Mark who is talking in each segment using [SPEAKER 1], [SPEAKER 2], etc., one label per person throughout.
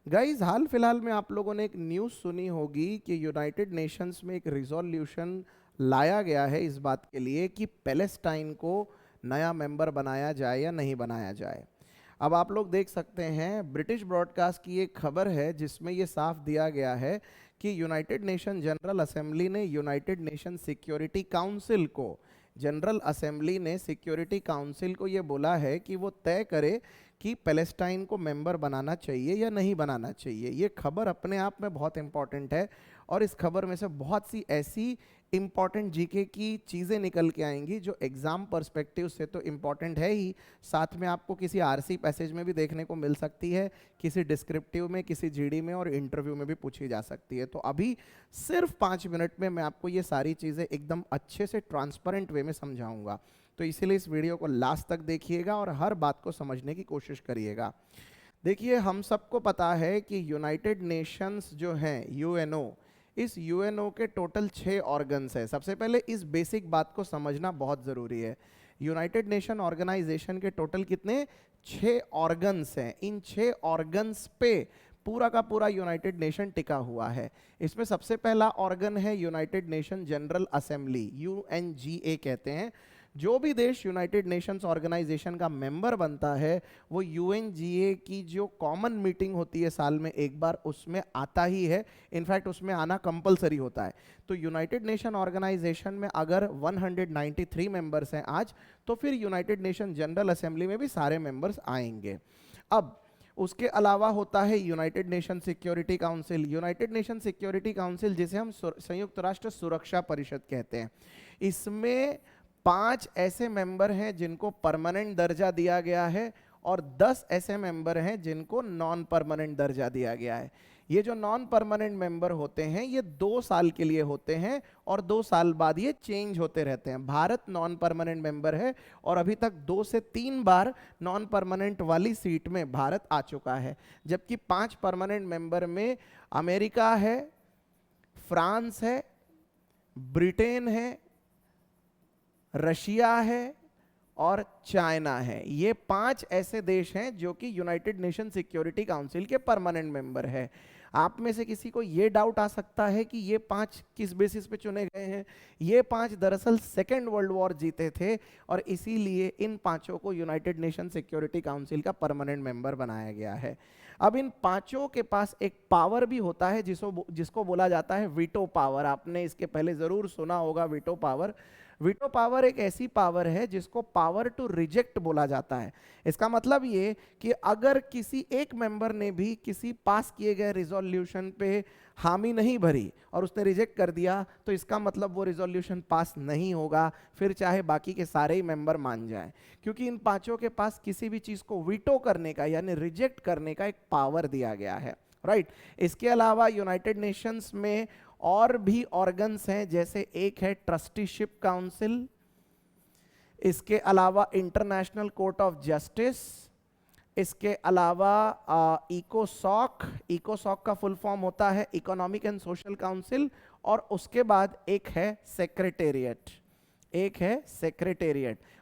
[SPEAKER 1] Guys, हाल फिलहाल में आप लोगों ने एक न्यूज़ सुनी होगी कि यूनाइटेड नेशंस में एक रिजोल्यूशन लाया गया है इस बात के लिए कि पैलेस्टाइन को नया मेंबर बनाया जाए या नहीं बनाया जाए। अब आप लोग देख सकते हैं, ब्रिटिश ब्रॉडकास्ट की एक खबर है जिसमें ये साफ दिया गया है कि यूनाइटेड नेशन जनरल असेंबली ने यूनाइटेड नेशन सिक्योरिटी काउंसिल को जनरल असेंबली ने सिक्योरिटी काउंसिल को ये बोला है कि वो तय करे कि पैलेस्टाइन को मेंबर बनाना चाहिए या नहीं बनाना चाहिए। ये खबर अपने आप में बहुत इंपॉर्टेंट है और इस खबर में से बहुत सी ऐसी इंपॉर्टेंट जीके की चीज़ें निकल के आएंगी जो एग्जाम पर्सपेक्टिव से तो इंपॉर्टेंट है ही, साथ में आपको किसी आरसी पैसेज में भी देखने को मिल सकती है, किसी डिस्क्रिप्टिव में, किसी जीडी में और इंटरव्यू में भी पूछी जा सकती है। तो अभी सिर्फ 5 मिनट में मैं आपको ये सारी चीज़ें एकदम अच्छे से ट्रांसपेरेंट वे में समझाऊंगा, तो इसीलिए इस वीडियो को लास्ट तक देखिएगा और हर बात को समझने की कोशिश करिएगा। देखिए, हम सबको पता है कि यूनाइटेड नेशंस जो हैं, यूएनओ, इस यूएनओ के टोटल 6 ऑर्गन्स हैं। सबसे पहले इस बेसिक बात को समझना बहुत ज़रूरी है। यूनाइटेड नेशन ऑर्गेनाइजेशन के टोटल कितने 6 ऑर्गन्स हैं। इन 6 ऑर्गन्स पे पूरा का पूरा यूनाइटेड नेशन टिका हुआ है। इसमें सबसे पहला ऑर्गन है United nation general assembly, UNGA कहते हैं। जो भी देश यूनाइटेड नेशंस ऑर्गेनाइजेशन का मेंबर बनता है वो यूएनजीए की जो कॉमन मीटिंग होती है साल में एक बार, उसमें आता ही है। इनफैक्ट उसमें आना कंपलसरी होता है। तो यूनाइटेड नेशन ऑर्गेनाइजेशन में अगर 193 मेंबर्स हैं आज, तो फिर यूनाइटेड नेशन जनरल असेंबली में भी सारे मेंबर्स आएंगे। अब उसके अलावा होता है United nation security council. United nation security council जिसे हम संयुक्त राष्ट्र सुरक्षा परिषद कहते हैं, इसमें 5 ऐसे मेंबर हैं जिनको परमानेंट दर्जा दिया गया है और 10 ऐसे मेंबर हैं जिनको नॉन परमानेंट दर्जा दिया गया है। ये जो नॉन परमानेंट मेंबर होते हैं ये 2 साल के लिए होते हैं और 2 साल बाद ये चेंज होते रहते हैं। भारत नॉन परमानेंट मेंबर है और अभी तक 2 से 3 बार नॉन परमानेंट वाली सीट में भारत आ चुका है, जबकि 5 परमानेंट मेंबर में अमेरिका है, फ्रांस है, ब्रिटेन है, रशिया है और चाइना है। ये 5 ऐसे देश हैं जो कि यूनाइटेड नेशन सिक्योरिटी काउंसिल के परमानेंट मेंबर है। आप में से किसी को ये डाउट आ सकता है कि ये 5 किस बेसिस पे चुने गए हैं। ये 5 दरअसल सेकेंड वर्ल्ड वॉर जीते थे और इसीलिए इन 5 को यूनाइटेड नेशन सिक्योरिटी काउंसिल का परमानेंट मेंबर बनाया गया है। अब इन 5 के पास एक पावर भी होता है जिसको बोला जाता है वीटो पावर। आपने इसके पहले जरूर सुना होगा वीटो पावर। वीटो पावर एक ऐसी पावर है जिसको पावर टू रिजेक्ट बोला जाता है। इसका मतलब ये कि अगर किसी एक मेंबर ने भी किसी पास किए गए रिजोल्यूशन पे हामी नहीं भरी और उसने रिजेक्ट कर दिया, तो इसका मतलब वो रिजोल्यूशन पास नहीं होगा, फिर चाहे बाकी के सारे ही मेंबर मान जाएं, क्योंकि इन 5 के पास किसी भी चीज को वीटो करने का यानी रिजेक्ट करने का एक पावर दिया गया है, राइट। इसके अलावा यूनाइटेड नेशंस में और भी ऑर्गन्स हैं, जैसे एक है ट्रस्टीशिप काउंसिल, इसके अलावा इंटरनेशनल कोर्ट ऑफ जस्टिस, इसके अलावा इकोसॉक का फुल फॉर्म होता है इकोनॉमिक एंड सोशल काउंसिल, और उसके बाद एक है सेक्रेटेरिएट।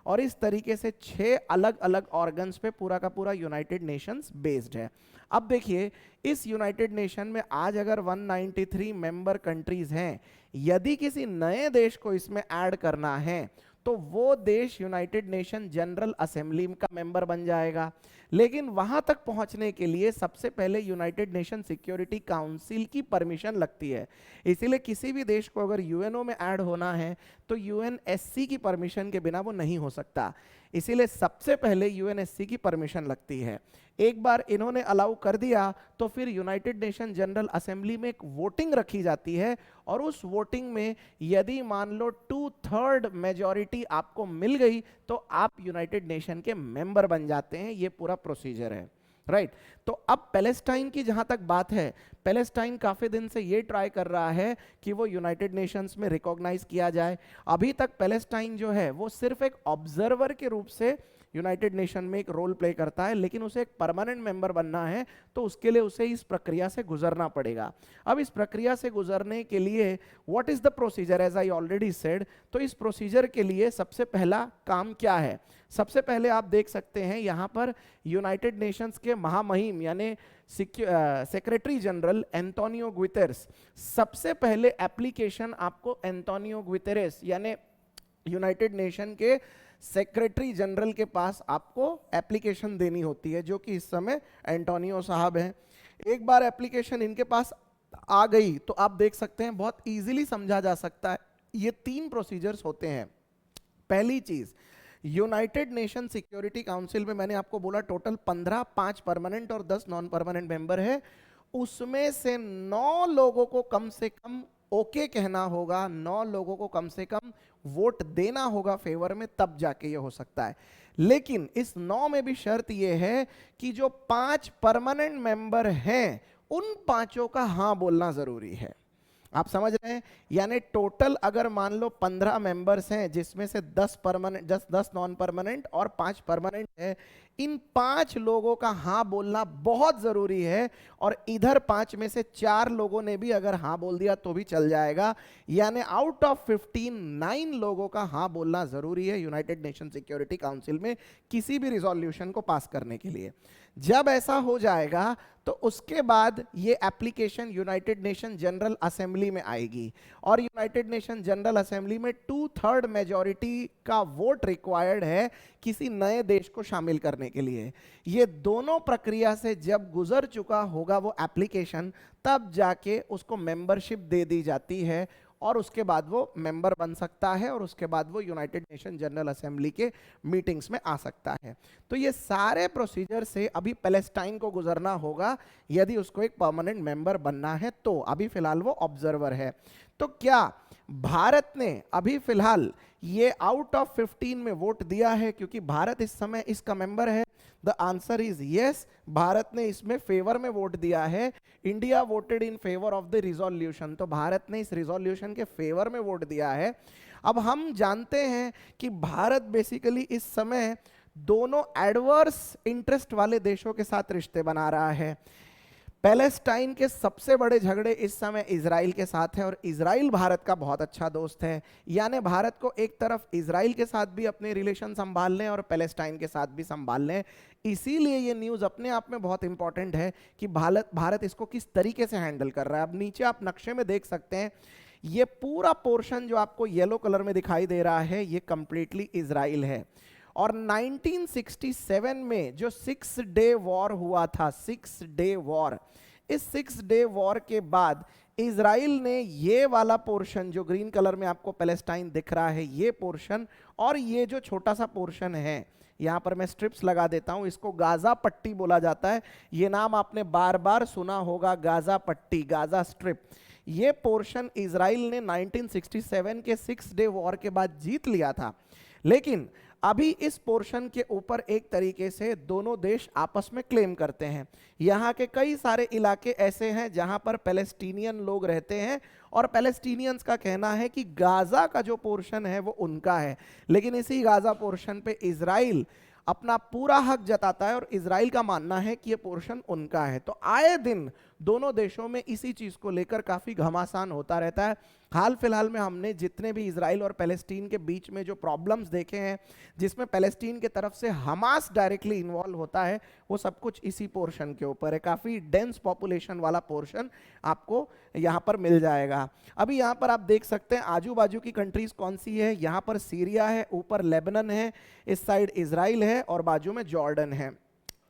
[SPEAKER 1] और इस तरीके से 6 अलग अलग ऑर्गन्स पे पूरा का पूरा यूनाइटेड नेशंस बेस्ड है। अब देखिए, इस यूनाइटेड नेशन में आज अगर 193 मेंबर कंट्रीज हैं, यदि किसी नए देश को इसमें ऐड करना है तो वो देश यूनाइटेड नेशन जनरल असेंबली का मेंबर बन जाएगा। लेकिन वहां तक पहुंचने के लिए सबसे पहले यूनाइटेड नेशन सिक्योरिटी काउंसिल की परमिशन लगती है। इसीलिए किसी भी देश को अगर यूएनओ में ऐड होना है तो यूएनएससी की परमिशन के बिना वो नहीं हो सकता। इसीलिए सबसे पहले यूएनएससी की परमिशन लगती है। एक बार इन्होंने अलाउ कर दिया तो फिर यूनाइटेड नेशन जनरल असेंबली में एक वोटिंग रखी जाती है और उस वोटिंग में यदि मान लो 2/3 मेजॉरिटी आपको मिल गई तो आप यूनाइटेड नेशन के मेंबर बन जाते हैं। ये पूरा प्रोसीजर है, राइट। तो अब पैलेस्टाइन की जहां तक बात है, पैलेस्टाइन काफी दिन से ये ट्राई कर रहा है कि वो यूनाइटेड नेशंस में रिकॉग्नाइज किया जाए। अभी तक पैलेस्टाइन जो है वो सिर्फ एक ऑब्जर्वर के रूप से यूनाइटेड नेशन में एक रोल प्ले करता है, लेकिन उसे एक परमानेंट मेंबर बनना है तो उसके लिए उसे इस प्रक्रिया से गुजरना पड़ेगा। अब इस प्रक्रिया से गुजरने के लिए what is the procedure, as I already said, तो इस प्रोसीजर के लिए सबसे पहला काम क्या है? सबसे पहले आप देख सकते हैं यहाँ पर यूनाइटेड नेशंस के महामहिम यानी सेक्रेटरी जनरल एंटोनियो गुतेरेस, सबसे पहले एप्लीकेशन आपको एंटोनियो गुतेरेस यानी यूनाइटेड नेशन के सेक्रेटरी जनरल के पास आपको एप्लीकेशन देनी होती है, जो कि इस समय एंटोनियो साहब हैं। एक बार एप्लीकेशन इनके पास आ गई तो आप देख सकते हैं बहुत इजीली समझा जा सकता है। ये 3 प्रोसीजर्स होते हैं। पहली चीज, यूनाइटेड नेशन सिक्योरिटी काउंसिल में मैंने आपको बोला टोटल 15, 5 परमानेंट और 10 नॉन परमानेंट मेंबर है। उसमें से 9 लोगों को कम से कम ओके कहना होगा, 9 लोगों को कम से कम वोट देना होगा फेवर में, तब जाके ये हो सकता है। लेकिन इस 9 में भी शर्त ये है कि जो 5 परमानेंट मेंबर हैं उन 5 का हाँ बोलना जरूरी है। आप समझ रहे हैं? यानी टोटल अगर मान लो 15 मेंबर्स हैं जिसमें से 10 परमानेंट, 10 नॉन परमानेंट और 5 परमानेंट है, इन 5 लोगों का हाँ बोलना बहुत जरूरी है। और इधर 5 में से 4 लोगों ने भी अगर हाँ बोल दिया तो भी चल जाएगा। यानी आउट ऑफ 15 9 लोगों का हाँ बोलना जरूरी है यूनाइटेड नेशन सिक्योरिटी काउंसिल में किसी भी रिजोल्यूशन को पास करने के लिए। जब ऐसा हो जाएगा तो उसके बाद ये application United nation general assembly में आएगी और यूनाइटेड नेशन जनरल असेंबली में 2/3 मेजॉरिटी का वोट रिक्वायर्ड है किसी नए देश को शामिल करने के लिए। ये दोनों प्रक्रिया से जब गुजर चुका होगा वो एप्लीकेशन, तब जाके उसको मेंबरशिप दे दी जाती है और उसके बाद वो मेंबर बन सकता है और उसके बाद वो यूनाइटेड नेशन जनरल असेंबली के मीटिंग्स में आ सकता है। तो ये सारे प्रोसीजर से अभी पैलेस्टाइन को गुजरना होगा यदि उसको एक परमानेंट मेंबर बनना है तो। अभी फिलहाल वो ऑब्जर्वर है। तो क्या भारत ने अभी फिलहाल ये आउट ऑफ 15 में वोट दिया है क्योंकि भारत इस समय इसका मेंबर है? The answer is yes, Bharat ने इसमें फेवर में वोट दिया है। India voted in favour of the resolution, तो भारत ने इस रिजोल्यूशन के फेवर में वोट दिया है। अब हम जानते हैं कि भारत बेसिकली इस समय दोनों एडवर्स इंटरेस्ट वाले देशों के साथ रिश्ते बना रहा है। पैलेस्टाइन के सबसे बड़े झगड़े इस समय इजराइल के साथ है और इजराइल भारत का बहुत अच्छा दोस्त है। यानी भारत को एक तरफ इजराइल के साथ भी अपने रिलेशन संभालने और पैलेस्टाइन के साथ भी संभालने। इसीलिए ये न्यूज़ अपने आप में बहुत इंपॉर्टेंट है कि भारत इसको किस तरीके से हैंडल कर रहा है। अब नीचे आप नक्शे में देख सकते हैं, ये पूरा पोर्शन जो आपको येलो कलर में दिखाई दे रहा है ये कंप्लीटली इजराइल है। और 1967 में जो 6 डे वॉर हुआ था, 6 डे वॉर, इस 6 डे वॉर के बाद इजराइल ने ये वाला पोर्शन जो ग्रीन कलर में आपको पैलेस्टाइन दिख रहा है, ये पोर्शन और ये जो छोटा सा पोर्शन है, यहाँ पर मैं स्ट्रिप्स लगा देता हूँ, इसको गाजा पट्टी बोला जाता है। ये नाम आपने बार बार सुना होगा, गाजा पट्टी, गाजा स्ट्रिप। ये पोर्शन इजराइल ने 1967 के 6 डे वॉर के बाद जीत लिया था। लेकिन अभी इस पोर्शन के ऊपर एक तरीके से दोनों देश आपस में क्लेम करते हैं। यहाँ के कई सारे इलाके ऐसे हैं जहाँ पर पैलेस्टीनियन लोग रहते हैं और पैलेस्टीनियंस का कहना है कि गाजा का जो पोर्शन है वो उनका है, लेकिन इसी गाजा पोर्शन पे इजराइल अपना पूरा हक जताता है और इजराइल का मानना है कि ये पोर्शन उनका है। तो आए दिन दोनों देशों में इसी चीज को लेकर काफी घमासान होता रहता है। हाल फिलहाल में हमने जितने भी इजराइल और पैलेस्टीन के बीच में जो प्रॉब्लम्स देखे हैं, जिसमें पैलेस्टीन के तरफ से हमास डायरेक्टली इन्वॉल्व होता है, वो सब कुछ इसी पोर्शन के ऊपर है। काफी डेंस पॉपुलेशन वाला पोर्शन आपको यहाँ पर मिल जाएगा। अभी यहाँ पर आप देख सकते हैं आजू बाजू की कंट्रीज कौन सी है। यहाँ पर सीरिया है, ऊपर लेबनन है, इस साइड इजराइल है और बाजू में जॉर्डन है।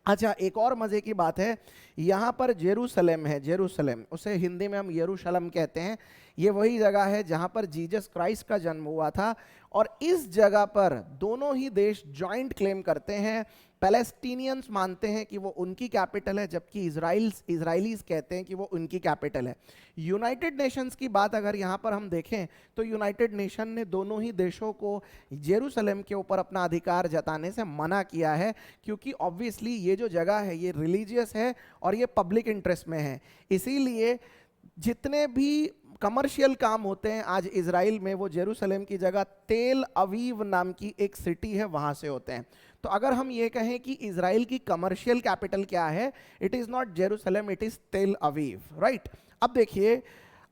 [SPEAKER 1] अच्छा, एक और मजे की बात है, यहाँ पर जेरूसलम है, जेरूसलम, उसे हिंदी में हम यरूशलम कहते हैं। ये वही जगह है जहाँ पर जीसस क्राइस्ट का जन्म हुआ था और इस जगह पर दोनों ही देश जॉइंट क्लेम करते हैं। पैलेस्टीनियंस मानते हैं कि वो उनकी कैपिटल है, जबकि इजराइलीज कहते हैं कि वो उनकी कैपिटल है। यूनाइटेड नेशंस की बात अगर यहाँ पर हम देखें तो यूनाइटेड नेशन ने दोनों ही देशों को जेरूसलम के ऊपर अपना अधिकार जताने से मना किया है, क्योंकि ऑब्वियसली ये जो जगह है ये रिलीजियस है और ये पब्लिक इंटरेस्ट में है। इसीलिए जितने भी कमर्शियल काम होते हैं आज इजराइल में, वो जेरूसलम की जगह तेल अवीव नाम की एक सिटी है वहाँ से होते हैं। तो अगर हम ये कहें कि इजराइल की कमर्शियल कैपिटल क्या है, it is not Jerusalem, it is तेल अवीव, राइट। अब देखिए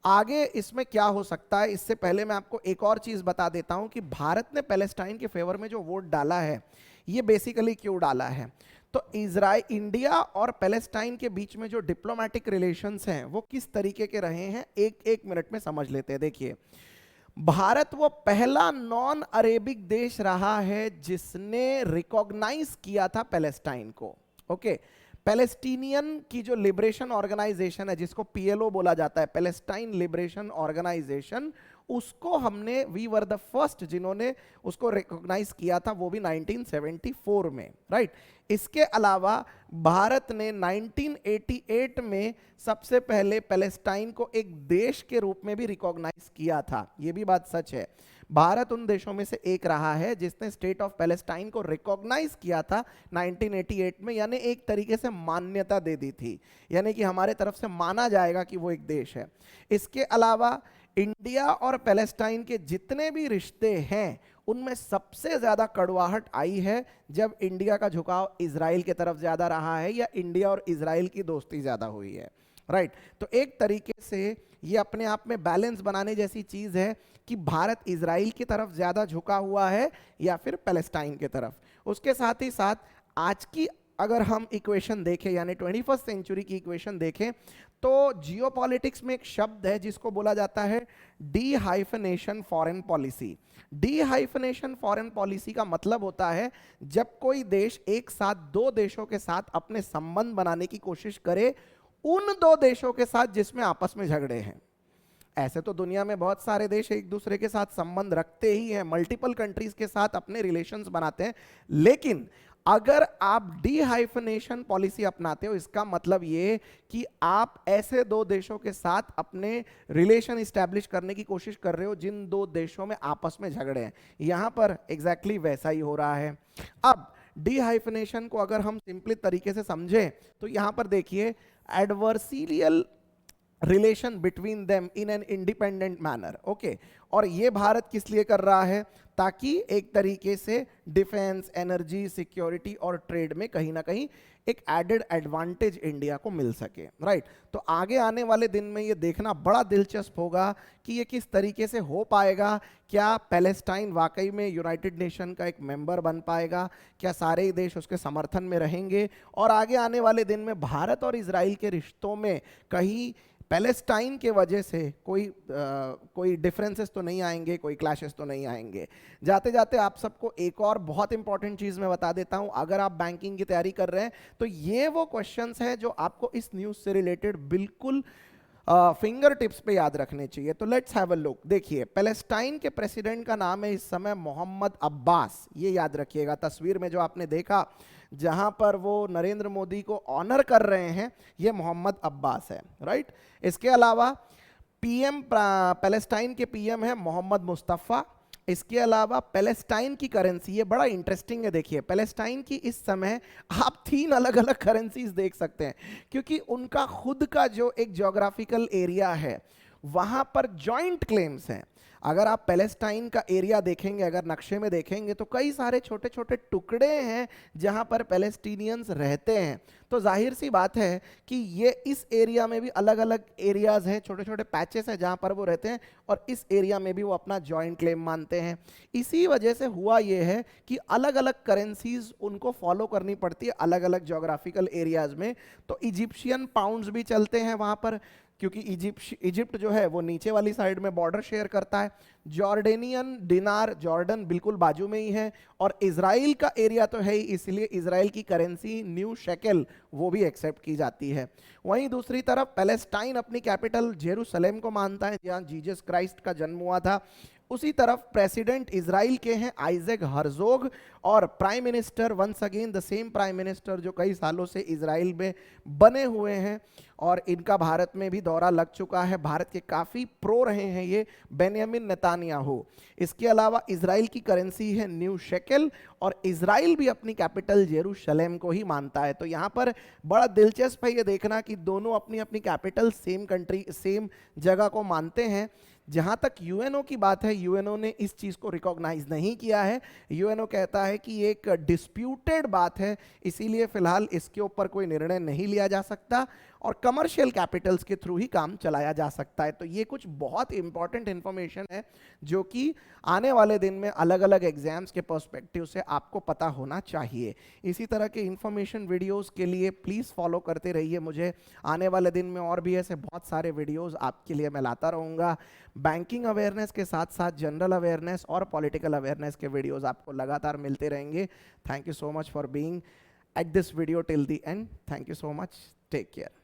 [SPEAKER 1] आगे इसमें क्या हो सकता है, इससे पहले मैं आपको एक और चीज बता देता हूं कि भारत ने पैलेस्टाइन के फेवर में जो वोट डाला है ये बेसिकली क्यों डाला है। तो इजराइल, इंडिया और पैलेस्टाइन के बीच में जो डिप्लोमेटिक रिलेशंस हैं वो किस तरीके के रहे हैं, एक एक मिनट में समझ लेते हैं। देखिए भारत वो पहला नॉन अरेबिक देश रहा है जिसने रिकॉग्नाइज किया था पैलेस्टाइन को। ओके, पैलेस्टीनियन की जो लिबरेशन ऑर्गेनाइजेशन है, जिसको पीएलओ बोला जाता है, पैलेस्टाइन लिबरेशन ऑर्गेनाइजेशन, उसको हमने, वी वर द फर्स्ट जिन्होंने उसको रिकॉग्नाइज किया था, वो भी 1974 में, राइट। इसके अलावा भारत ने 1988 में सबसे पहले पैलेस्टाइन को एक देश के रूप में भी रिकॉग्नाइज किया था, ये भी बात सच है। भारत उन देशों में से एक रहा है जिसने स्टेट ऑफ पैलेस्टाइन को रिकॉग्नाइज किया था 1988 में, यानी एक तरीके से मान्यता दे दी थी, यानी कि हमारे तरफ से माना जाएगा कि वो एक देश है। इसके अलावा इंडिया और पैलेस्टाइन के जितने भी रिश्ते हैं उनमें सबसे ज्यादा कड़वाहट आई है जब इंडिया का झुकाव इजराइल की तरफ ज्यादा रहा है या इंडिया और इजराइल की दोस्ती ज्यादा हुई है, राइट। तो एक तरीके से ये अपने आप में बैलेंस बनाने जैसी चीज है कि भारत इजराइल की तरफ ज्यादा झुका हुआ है या फिर पैलेस्टाइन की तरफ। उसके साथ ही साथ आज की अगर हम इक्वेशन देखें, यानी 21st सेंचुरी की इक्वेशन देखें, तो जियोपॉलिटिक्स में एक शब्द है जिसको बोला जाता है dehyphenation foreign policy. Dehyphenation foreign policy का मतलब होता है जब कोई देश एक साथ दो देशों के साथ अपने संबंध बनाने की कोशिश करे, उन दो देशों के साथ जिसमें आपस में झगड़े हैं। ऐसे तो दुनिया में बहुत सारे देश एक दूसरे के साथ संबंध रखते ही हैं, मल्टीपल कंट्रीज के साथ अपने रिलेशंस बनाते हैं, लेकिन अगर आप डी हाइफनेशन पॉलिसी अपनाते हो, इसका मतलब ये कि आप ऐसे दो देशों के साथ अपने रिलेशन इस्टेब्लिश करने की कोशिश कर रहे हो जिन दो देशों में आपस में झगड़े हैं। यहां पर एग्जैक्टली वैसा ही हो रहा है। अब डी हाइफनेशन को अगर हम सिंपली तरीके से समझें तो यहां पर देखिए adversarial relation between them in an independent manner, okay. और ये भारत किस लिए कर रहा है, ताकि एक तरीके से डिफेंस, एनर्जी, सिक्योरिटी और ट्रेड में कहीं ना कहीं एक एडेड एडवांटेज इंडिया को मिल सके, राइट। तो आगे आने वाले दिन में ये देखना बड़ा दिलचस्प होगा कि ये किस तरीके से हो पाएगा। क्या पैलेस्टाइन वाकई में यूनाइटेड नेशन का एक मेंबर बन पाएगा, क्या सारे ही देश उसके समर्थन में रहेंगे, और आगे आने वाले दिन में भारत और इजराइल के रिश्तों में कहीं पैलेस्टाइन के वजह से कोई डिफरेंसेस तो नहीं आएंगे, कोई क्लैशेस तो नहीं आएंगे। जाते जाते आप सबको एक और बहुत इंपॉर्टेंट चीज मैं बता देता हूं, अगर आप बैंकिंग की तैयारी कर रहे हैं तो ये वो क्वेश्चंस हैं जो आपको इस न्यूज से रिलेटेड बिल्कुल फिंगर टिप्स पे याद रखने चाहिए। तो लेट्स हैव अ लुक। देखिए पैलेस्टाइन के प्रेसिडेंट का नाम है इस समय मोहम्मद अब्बास, ये याद रखिएगा। तस्वीर में जो आपने देखा जहां पर वो नरेंद्र मोदी को ऑनर कर रहे हैं, ये मोहम्मद अब्बास है, राइट। इसके अलावा पीएम, पैलेस्टाइन के पीएम है मोहम्मद मुस्तफ़ा। इसके अलावा पैलेस्टाइन की करेंसी, ये बड़ा इंटरेस्टिंग है। देखिए पैलेस्टाइन की इस समय आप 3 अलग अलग करेंसीज देख सकते हैं, क्योंकि उनका खुद का जो एक ज्योग्राफिकल एरिया है वहां पर जॉइंट क्लेम्स हैं। अगर आप पैलेस्टाइन का एरिया देखेंगे, अगर नक्शे में देखेंगे, तो कई सारे छोटे छोटे टुकड़े हैं जहां पर पैलेस्टीनियंस रहते हैं। तो जाहिर सी बात है कि ये इस एरिया में भी अलग अलग एरियाज हैं, छोटे छोटे पैचेस हैं जहां पर वो रहते हैं, और इस एरिया में भी वो अपना जॉइंट क्लेम मानते हैं। इसी वजह से हुआ ये है कि अलग अलग करेंसीज उनको फॉलो करनी पड़ती है अलग अलग ज्योग्राफिकल एरियाज में। तो इजिप्शियन पाउंड्स भी चलते हैं वहां पर, क्योंकि इजिप्ट जो है वो नीचे वाली साइड में बॉर्डर शेयर करता है। जॉर्डेनियन दिनार, जॉर्डन बिल्कुल बाजू में ही है, और इजराइल का एरिया तो है ही, इसलिए इजराइल की करेंसी न्यू शेकेल वो भी एक्सेप्ट की जाती है। वहीं दूसरी तरफ पैलेस्टाइन अपनी कैपिटल जेरूसलेम को मानता है, जहां जीसस क्राइस्ट का जन्म हुआ था। उसी तरफ प्रेसिडेंट इजराइल के हैं आइजैक हर्जोग, और prime minister once again the same prime minister जो कई सालों से इजराइल में बने हुए हैं, और इनका भारत में भी दौरा लग चुका है। भारत के काफ़ी प्रो रहे हैं ये, बेन्यामिन नेतान्याहू। इसके अलावा इजराइल की करेंसी है न्यू शेकेल, और इजराइल भी अपनी कैपिटल जेरूशलेम को ही मानता है। तो यहाँ पर बड़ा दिलचस्प है ये देखना कि दोनों अपनी अपनी कैपिटल सेम कंट्री, सेम जगह को मानते हैं। जहां तक यूएनओ की बात है, यूएनओ ने इस चीज को रिकॉग्नाइज नहीं किया है। यूएनओ कहता है कि एक डिस्प्यूटेड बात है, इसीलिए फिलहाल इसके ऊपर कोई निर्णय नहीं लिया जा सकता और कमर्शियल कैपिटल्स के थ्रू ही काम चलाया जा सकता है। तो ये कुछ बहुत इंपॉर्टेंट इंफॉर्मेशन है जो कि आने वाले दिन में अलग अलग एग्जाम्स के पर्सपेक्टिव से आपको पता होना चाहिए। इसी तरह के इंफॉर्मेशन वीडियोस के लिए प्लीज़ फॉलो करते रहिए मुझे। आने वाले दिन में और भी ऐसे बहुत सारे वीडियोस आपके लिए मैं लाता रहूँगा। बैंकिंग अवेयरनेस के साथ साथ जनरल अवेयरनेस और पॉलिटिकल अवेयरनेस के वीडियोस आपको लगातार मिलते रहेंगे। Thank you so much for being at this video till the end. Thank you so much. Take care.